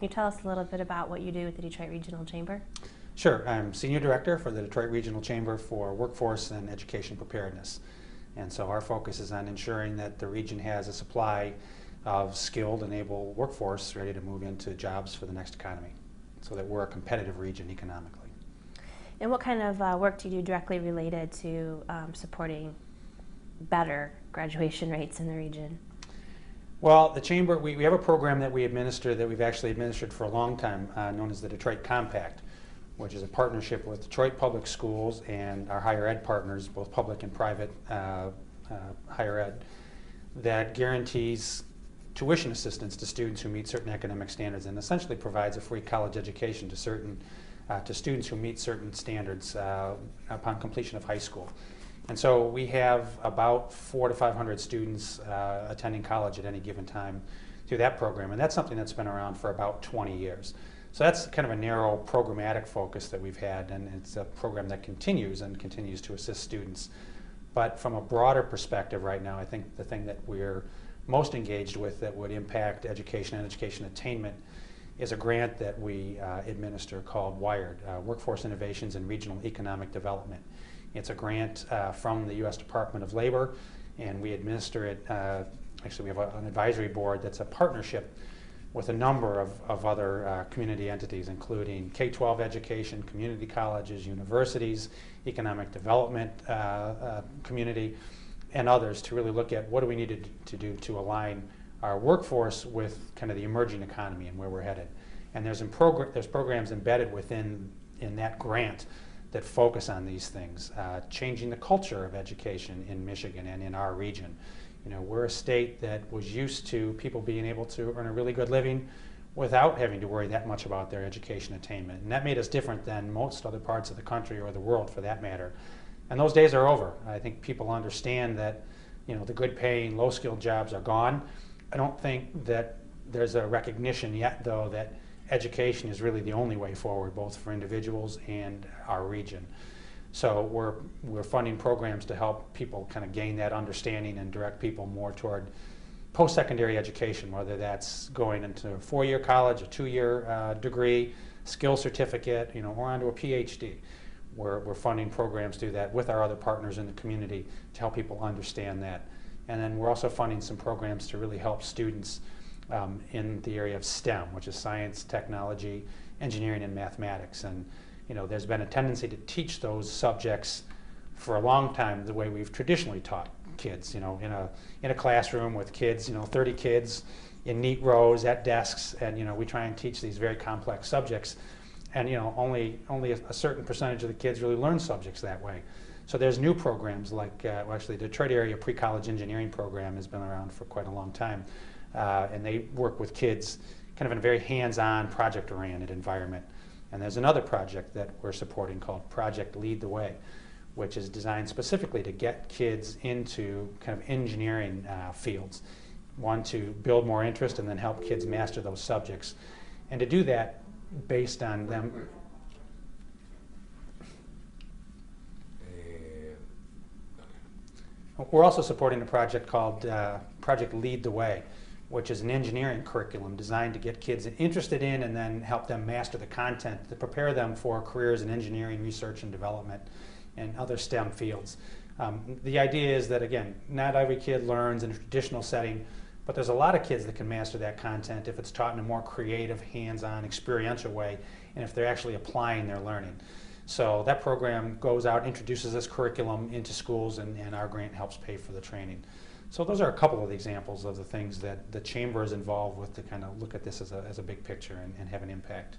Can you tell us a little bit about what you do with the Detroit Regional Chamber? Sure. I'm Senior Director for the Detroit Regional Chamber for Workforce and Education Preparedness. And so our focus is on ensuring that the region has a supply of skilled and able workforce ready to move into jobs for the next economy, so that we're a competitive region economically. And what kind of work do you do directly related to supporting better graduation rates in the region? Well, the Chamber, we have a program that we administer that we've actually administered for a long time, known as the Detroit Compact, which is a partnership with Detroit Public Schools and our higher ed partners, both public and private higher ed, that guarantees tuition assistance to students who meet certain academic standards and essentially provides a free college education to students who meet certain standards upon completion of high school. And so we have about 400 to 500 students attending college at any given time through that program, and that's something that's been around for about 20 years. So that's kind of a narrow programmatic focus that we've had, and it's a program that continues to assist students. But from a broader perspective right now, I think the thing that we're most engaged with that would impact education and education attainment is a grant that we administer called WIRED, Workforce Innovations and Regional Economic Development. It's a grant from the U.S. Department of Labor, and we administer it, actually we have an advisory board that's a partnership with a number of other community entities, including K-12 education, community colleges, universities, economic development community, and others, to really look at what do we need to do to align our workforce with kind of the emerging economy and where we're headed. And there's programs embedded within that grant that focus on these things, changing the culture of education in Michigan and in our region. You know, we're a state that was used to people being able to earn a really good living without having to worry that much about their education attainment. And that made us different than most other parts of the country or the world for that matter. And those days are over. I think people understand that, you know, the good paying, low skilled jobs are gone. I don't think that there's a recognition yet, though, that education is really the only way forward, both for individuals and our region. So we're funding programs to help people kind of gain that understanding and direct people more toward post-secondary education, whether that's going into a 4-year college, a 2-year degree, skill certificate, you know, or onto a PhD. We're funding programs to do that with our other partners in the community to help people understand that. And then we're also funding some programs to really help students in the area of STEM, which is science, technology, engineering, and mathematics. And you know, there's been a tendency to teach those subjects for a long time the way we've traditionally taught kids. You know, in a classroom with kids, you know, 30 kids in neat rows at desks, and you know, we try and teach these very complex subjects. And you know, only a certain percentage of the kids really learn subjects that way. So there's new programs like, well, actually the Detroit area pre-college engineering program has been around for quite a long time. And they work with kids kind of in a very hands-on, project-oriented environment. And there's another project that we're supporting called Project Lead the Way, which is designed specifically to get kids into kind of engineering fields. One, to build more interest and then help kids master those subjects. And to do that based on them. We're also supporting a project called Project Lead the Way, which is an engineering curriculum designed to get kids interested in and then help them master the content to prepare them for careers in engineering, research and development, and other STEM fields. The idea is that, again, not every kid learns in a traditional setting, but there's a lot of kids that can master that content if it's taught in a more creative, hands-on, experiential way, and if they're actually applying their learning. So that program goes out, introduces this curriculum into schools, and our grant helps pay for the training. So those are a couple of examples of the things that the Chamber is involved with to kind of look at this as a big picture and have an impact.